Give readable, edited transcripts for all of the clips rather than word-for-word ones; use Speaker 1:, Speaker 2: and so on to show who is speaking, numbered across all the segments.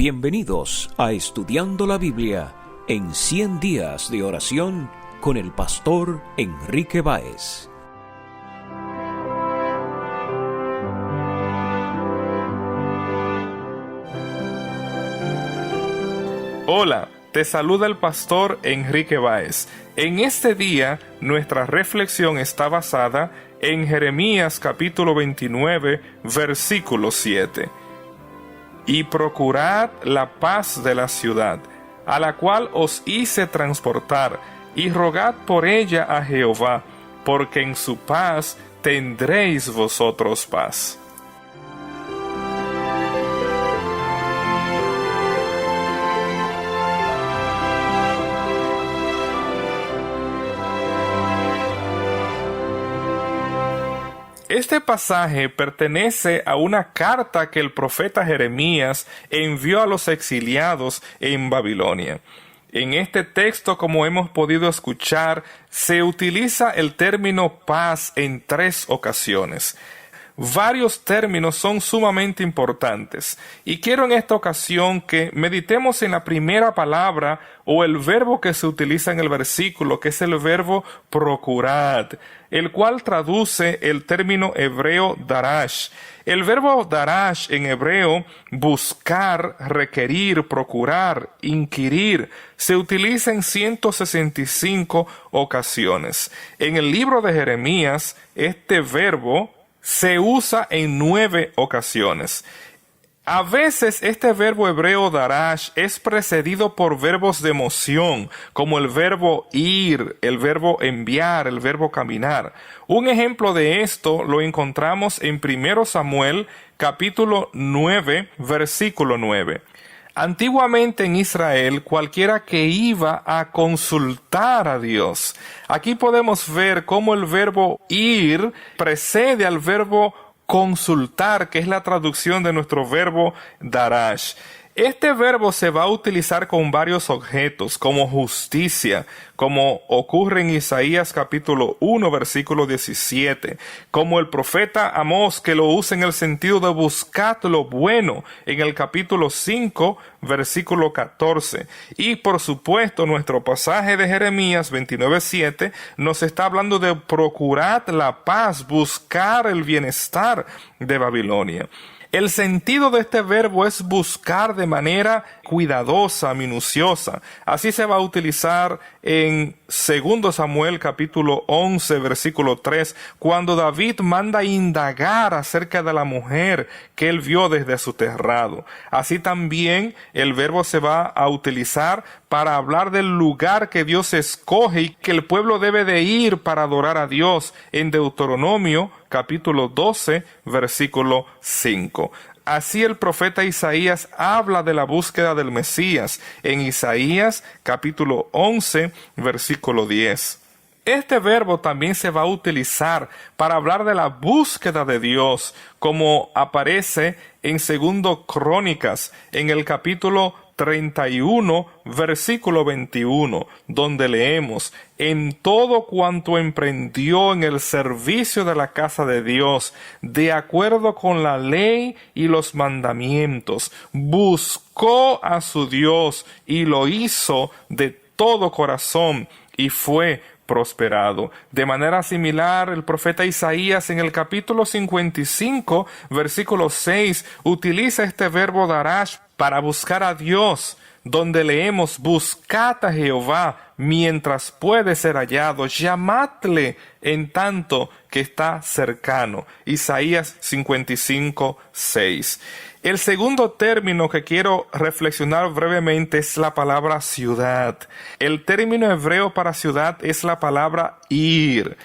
Speaker 1: Bienvenidos a Estudiando la Biblia en 100 días de oración con el pastor Enrique Báez.
Speaker 2: Hola, te saluda el pastor Enrique Báez. En este día, nuestra reflexión está basada en Jeremías capítulo 29, versículo 7. Y procurad la paz de la ciudad, a la cual os hice transportar, y rogad por ella a Jehová, porque en su paz tendréis vosotros paz. Este pasaje pertenece a una carta que el profeta Jeremías envió a los exiliados en Babilonia. En este texto, como hemos podido escuchar, se utiliza el término paz en 3 ocasiones. Varios términos son sumamente importantes y quiero en esta ocasión que meditemos en la primera palabra o el verbo que se utiliza en el versículo, que es el verbo procurad, el cual traduce el término hebreo darash. El verbo darash en hebreo, buscar, requerir, procurar, inquirir, se utiliza en 165 ocasiones. En el libro de Jeremías, este verbo se usa en 9 ocasiones. A veces este verbo hebreo darash es precedido por verbos de moción, como el verbo ir, el verbo enviar, el verbo caminar. Un ejemplo de esto lo encontramos en 1 Samuel capítulo 9, versículo 9. Antiguamente en Israel, cualquiera que iba a consultar a Dios. Aquí podemos ver cómo el verbo ir precede al verbo consultar, que es la traducción de nuestro verbo darash. Este verbo se va a utilizar con varios objetos, como justicia, como ocurre en Isaías capítulo 1, versículo 17, como el profeta Amós, que lo usa en el sentido de buscar lo bueno, en el capítulo 5, versículo 14. Y por supuesto, nuestro pasaje de Jeremías 29:7 nos está hablando de procurar la paz, buscar el bienestar de Babilonia. El sentido de este verbo es buscar de manera cuidadosa, minuciosa. Así se va a utilizar en 2 Samuel capítulo 11, versículo 3, cuando David manda indagar acerca de la mujer que él vio desde su terrado. Así también el verbo se va a utilizar para hablar del lugar que Dios escoge y que el pueblo debe de ir para adorar a Dios en Deuteronomio capítulo 12, versículo 5. Así el profeta Isaías habla de la búsqueda del Mesías en Isaías capítulo 11, versículo 10. Este verbo también se va a utilizar para hablar de la búsqueda de Dios, como aparece en 2 Crónicas, en el capítulo 31, versículo 21, donde leemos: en todo cuanto emprendió en el servicio de la casa de Dios, de acuerdo con la ley y los mandamientos, buscó a su Dios y lo hizo de todo corazón y fue prosperado. De manera similar, el profeta Isaías en el capítulo 55, versículo 6, utiliza este verbo darash para buscar a Dios, donde leemos: buscad a Jehová mientras puede ser hallado, llamadle en tanto que está cercano. Isaías 55, 6. El segundo término que quiero reflexionar brevemente es la palabra ciudad. El término hebreo para ciudad es la palabra ir.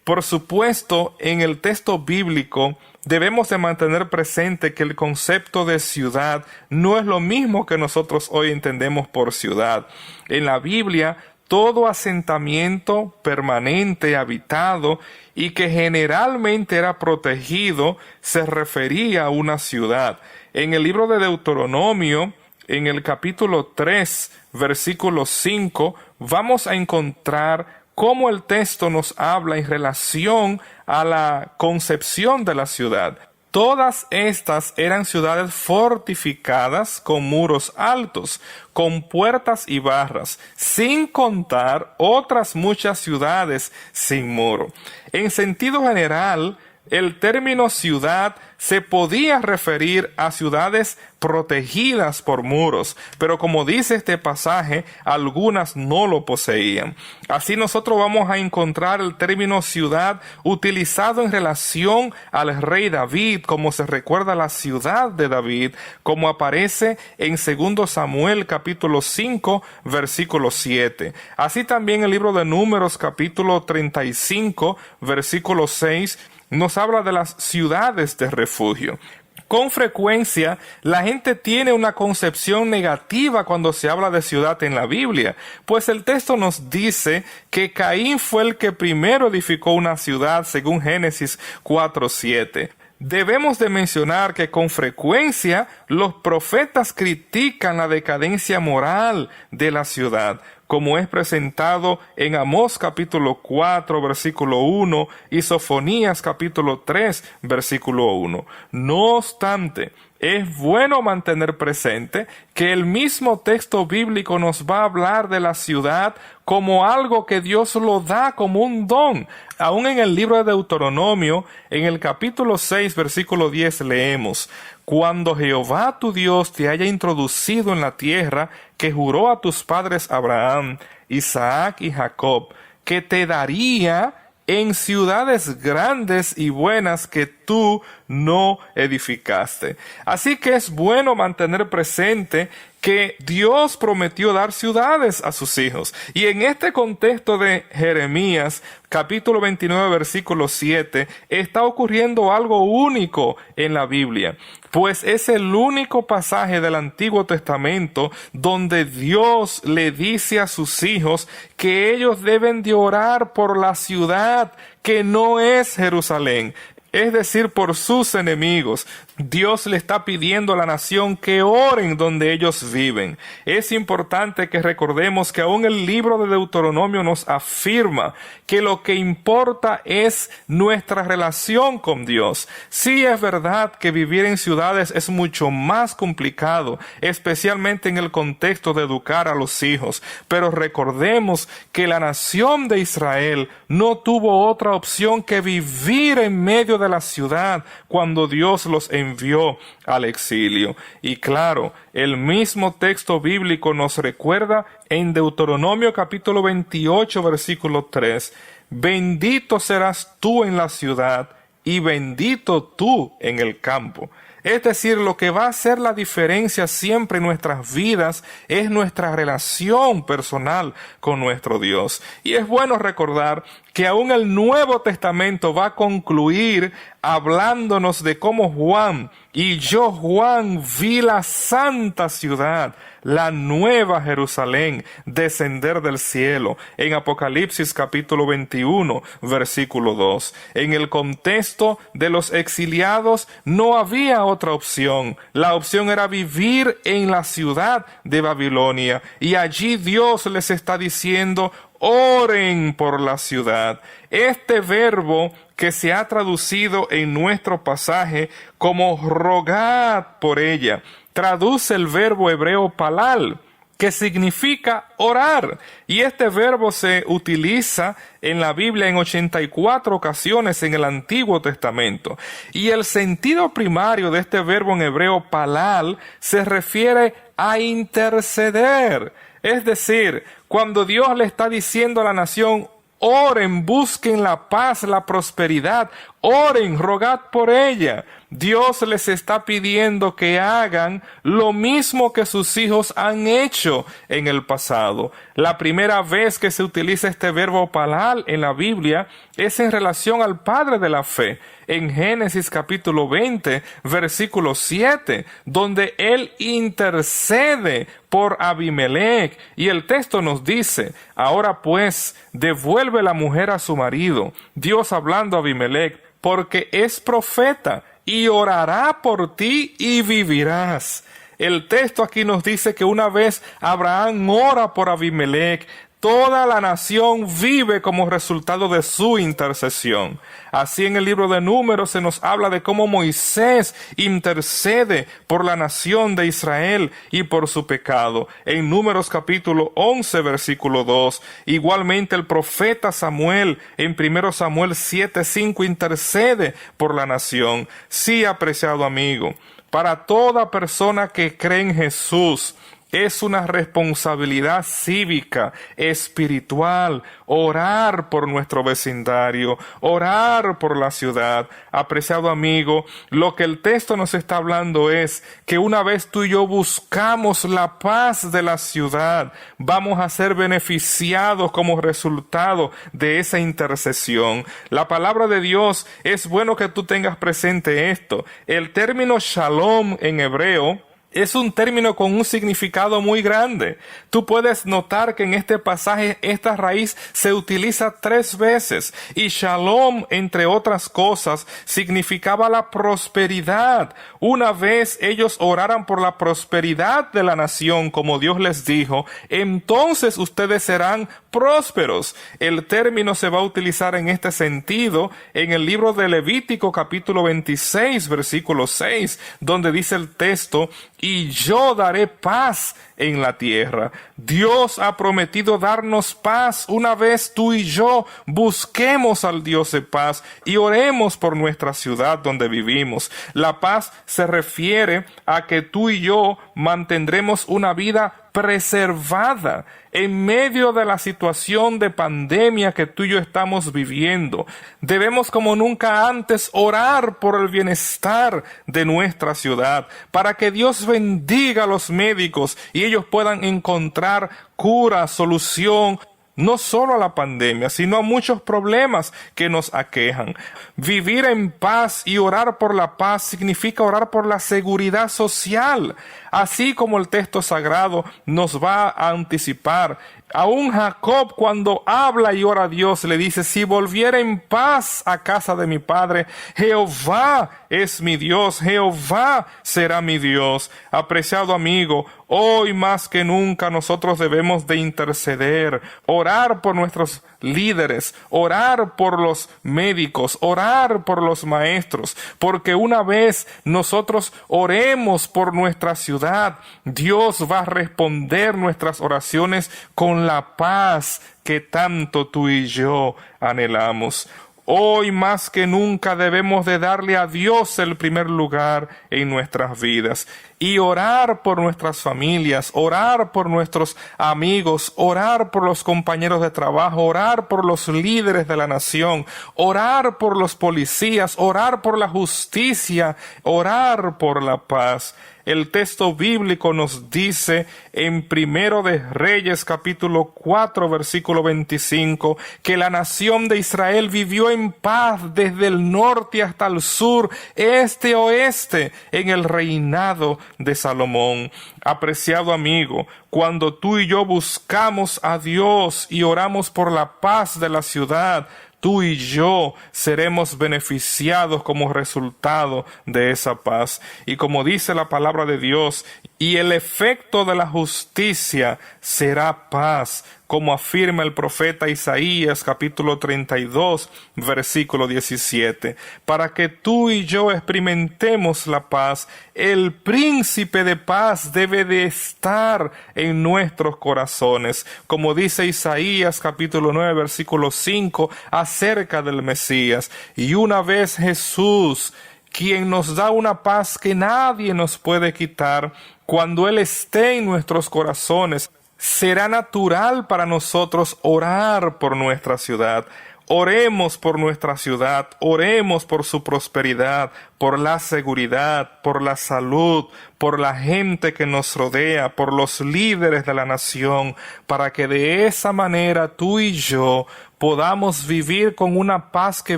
Speaker 2: Por supuesto, en el texto bíblico debemos de mantener presente que el concepto de ciudad no es lo mismo que nosotros hoy entendemos por ciudad. En la Biblia, todo asentamiento permanente, habitado y que generalmente era protegido, se refería a una ciudad. En el libro de Deuteronomio, en el capítulo 3, versículo 5, vamos a encontrar cómo el texto nos habla en relación a la concepción de la ciudad. Todas estas eran ciudades fortificadas con muros altos, con puertas y barras, sin contar otras muchas ciudades sin muro. En sentido general, el término ciudad se podía referir a ciudades protegidas por muros, pero como dice este pasaje, algunas no lo poseían. Así nosotros vamos a encontrar el término ciudad utilizado en relación al rey David, como se recuerda la ciudad de David, como aparece en 2 Samuel capítulo 5 versículo 7. Así también el libro de Números capítulo 35 versículo 6 nos habla de las ciudades de refugio. Con frecuencia, la gente tiene una concepción negativa cuando se habla de ciudad en la Biblia, pues el texto nos dice que Caín fue el que primero edificó una ciudad, según Génesis 4:7. Debemos de mencionar que con frecuencia los profetas critican la decadencia moral de la ciudad, como es presentado en Amós capítulo 4 versículo 1 y Sofonías capítulo 3 versículo 1. No obstante, es bueno mantener presente que el mismo texto bíblico nos va a hablar de la ciudad como algo que Dios lo da como un don. Aún en el libro de Deuteronomio, en el capítulo 6, versículo 10, leemos: Cuando Jehová tu Dios te haya introducido en la tierra que juró a tus padres Abraham, Isaac y Jacob, que te daría en ciudades grandes y buenas que tú no edificaste. Así que es bueno mantener presente que Dios prometió dar ciudades a sus hijos. Y en este contexto de Jeremías, capítulo 29, versículo 7, está ocurriendo algo único en la Biblia, pues es el único pasaje del Antiguo Testamento donde Dios le dice a sus hijos que ellos deben de orar por la ciudad que no es Jerusalén, es decir, por sus enemigos. Dios le está pidiendo a la nación que oren donde ellos viven. Es importante que recordemos que aún el libro de Deuteronomio nos afirma que lo que importa es nuestra relación con Dios. Sí, es verdad que vivir en ciudades es mucho más complicado, especialmente en el contexto de educar a los hijos, pero recordemos que la nación de Israel no tuvo otra opción que vivir en medio de la ciudad cuando Dios los envió al exilio. Y claro, el mismo texto bíblico nos recuerda en Deuteronomio capítulo 28 versículo 3: Bendito serás tú en la ciudad y bendito tú en el campo. Es decir, lo que va a hacer la diferencia siempre en nuestras vidas es nuestra relación personal con nuestro Dios. Y es bueno recordar que aún el Nuevo Testamento va a concluir hablándonos de cómo Juan vi la santa ciudad, la nueva Jerusalén, descender del cielo, en Apocalipsis capítulo 21, versículo 2. En el contexto de los exiliados no había otra opción. La opción era vivir en la ciudad de Babilonia, y allí Dios les está diciendo: oren por la ciudad. Este verbo que se ha traducido en nuestro pasaje como rogad por ella, traduce el verbo hebreo palal, que significa orar. Y este verbo se utiliza en la Biblia en 84 ocasiones en el Antiguo Testamento. Y el sentido primario de este verbo en hebreo palal se refiere a interceder. Es decir, cuando Dios le está diciendo a la nación: oren, busquen la paz, la prosperidad, oren, rogad por ella, Dios les está pidiendo que hagan lo mismo que sus hijos han hecho en el pasado. La primera vez que se utiliza este verbo palal en la Biblia es en relación al padre de la fe, en Génesis capítulo 20, versículo 7, donde él intercede por Abimelech, y el texto nos dice: ahora pues, devuelve la mujer a su marido, Dios hablando a Abimelech, porque es profeta, y orará por ti y vivirás. El texto aquí nos dice que una vez Abraham ora por Abimelech, toda la nación vive como resultado de su intercesión. Así en el libro de Números se nos habla de cómo Moisés intercede por la nación de Israel y por su pecado. En Números capítulo 11 versículo 2. Igualmente el profeta Samuel en 1 Samuel 7:5 intercede por la nación. Sí, apreciado amigo, para toda persona que cree en Jesús, es una responsabilidad cívica, espiritual, orar por nuestro vecindario, orar por la ciudad. Apreciado amigo, lo que el texto nos está hablando es que una vez tú y yo buscamos la paz de la ciudad, vamos a ser beneficiados como resultado de esa intercesión. La palabra de Dios, es bueno que tú tengas presente esto. El término shalom en hebreo es un término con un significado muy grande. Tú puedes notar que en este pasaje esta raíz se utiliza 3 veces y shalom, entre otras cosas, significaba la prosperidad. Una vez ellos oraran por la prosperidad de la nación, como Dios les dijo, entonces ustedes serán prósperos. El término se va a utilizar en este sentido en el libro de Levítico capítulo 26 versículo 6, donde dice el texto: y yo daré paz en la tierra. Dios ha prometido darnos paz una vez tú y yo busquemos al Dios de paz y oremos por nuestra ciudad donde vivimos. La paz se refiere a que tú y yo mantendremos una vida preservada en medio de la situación de pandemia que tú y yo estamos viviendo. Debemos como nunca antes orar por el bienestar de nuestra ciudad, para que Dios bendiga a los médicos y ellos puedan encontrar cura, solución, no solo a la pandemia, sino a muchos problemas que nos aquejan. Vivir en paz y orar por la paz significa orar por la seguridad social, así como el texto sagrado nos va a anticipar. Aún Jacob, cuando habla y ora a Dios, le dice: si volviera en paz a casa de mi padre, Jehová es mi Dios, Jehová será mi Dios. Apreciado amigo, hoy más que nunca nosotros debemos de interceder, orar por nuestros líderes, orar por los médicos, orar por los maestros, porque una vez nosotros oremos por nuestra ciudad, Dios va a responder nuestras oraciones con la paz que tanto tú y yo anhelamos. Hoy más que nunca debemos de darle a Dios el primer lugar en nuestras vidas y orar por nuestras familias, orar por nuestros amigos, orar por los compañeros de trabajo, orar por los líderes de la nación, orar por los policías, orar por la justicia, orar por la paz. El texto bíblico nos dice en 1 de Reyes capítulo 4 versículo 25 que la nación de Israel vivió en paz desde el norte hasta el sur, este, oeste, en el reinado de Salomón. Apreciado amigo, cuando tú y yo buscamos a Dios y oramos por la paz de la ciudad, tú y yo seremos beneficiados como resultado de esa paz. Y como dice la palabra de Dios, y el efecto de la justicia será paz, como afirma el profeta Isaías capítulo 32 versículo 17. Para que tú y yo experimentemos la paz, el príncipe de paz debe de estar en nuestros corazones, como dice Isaías capítulo 9 versículo 5 acerca del Mesías. Y una vez Jesús, quien nos da una paz que nadie nos puede quitar, cuando Él esté en nuestros corazones, será natural para nosotros orar por nuestra ciudad. Oremos por nuestra ciudad, oremos por su prosperidad, por la seguridad, por la salud, por la gente que nos rodea, por los líderes de la nación, para que de esa manera tú y yo podamos vivir con una paz que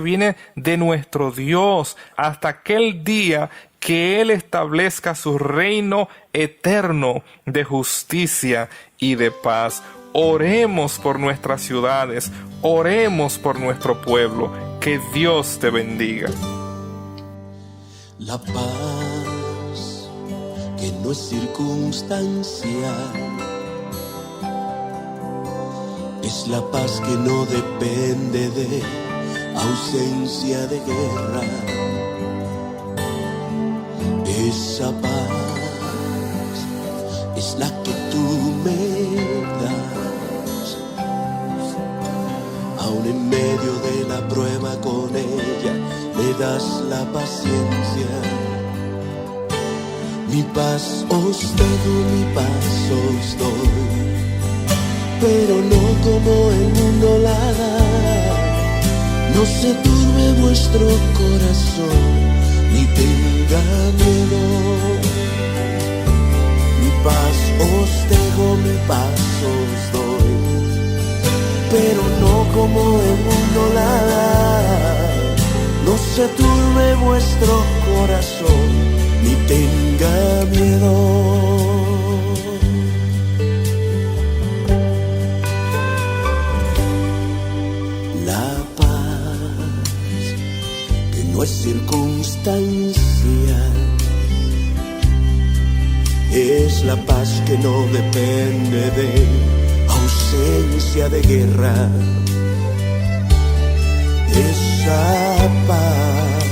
Speaker 2: viene de nuestro Dios hasta aquel día que Él establezca su reino eterno de justicia y de paz. Oremos por nuestras ciudades, oremos por nuestro pueblo. Que Dios te bendiga.
Speaker 3: La paz que no es circunstancial Es la paz que no depende de ausencia de guerra. Esa paz es la que tú me das. Aún en medio de la prueba, con ella me das la paciencia. Mi paz os dejo, mi paz os doy, pero no como el mundo la da. No se turbe vuestro corazón, ni tenga miedo. Mi paz os dejo, mi paz os doy, pero no como el mundo la da. No se turbe vuestro corazón, ni tenga miedo. La paz que no es circunstancial, es la paz que no depende de ausencia de guerra. Esa paz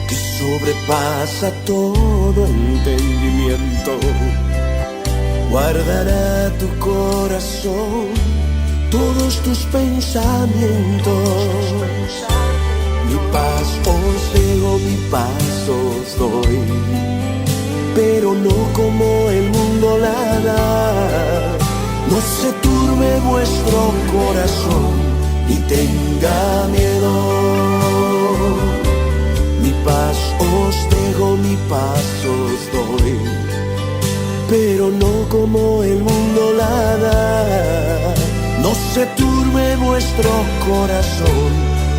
Speaker 3: que sobrepasa todo entendimiento, guardará tu corazón, todos tus pensamientos. Mi paz os dejo, mi paz os doy, pero no como el mundo la da. No se turbe vuestro corazón, ni tenga miedo. Mi paz os dejo, mi paz os doy, pero no como el mundo la da. No se turbe vuestro corazón,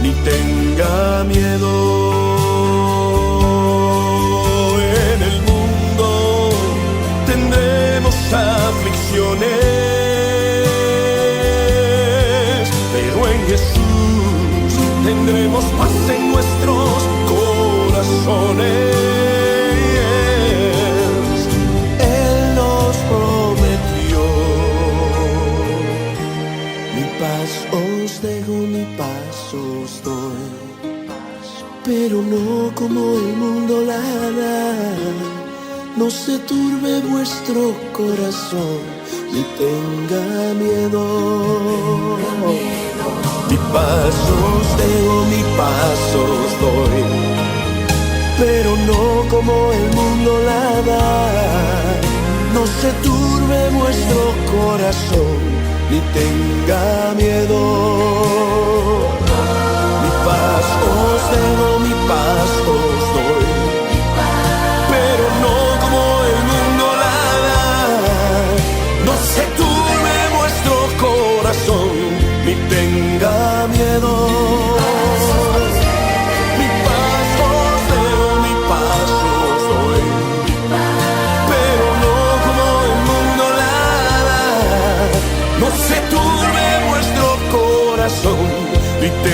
Speaker 3: ni tenga miedo. En el mundo tendremos aflicciones, pero en Jesús tendremos paz en nuestros corazones. Él nos prometió: mi paz os dejo, mi paz os doy, pero no como el mundo la da. No se turbe vuestro corazón, ni tenga miedo. Mi paz os dejo, mi paz os doy, pero no como el mundo la da. No se turbe vuestro corazón, ni tenga miedo. Mi paz os dejo, mi paz os doy, pero no como el mundo la da. No se turbe vuestro corazón, ni tenga miedo. Mi paz os dejo, mi paz os doy, pero no como el mundo la da. No se turbe vuestro corazón, ni tenga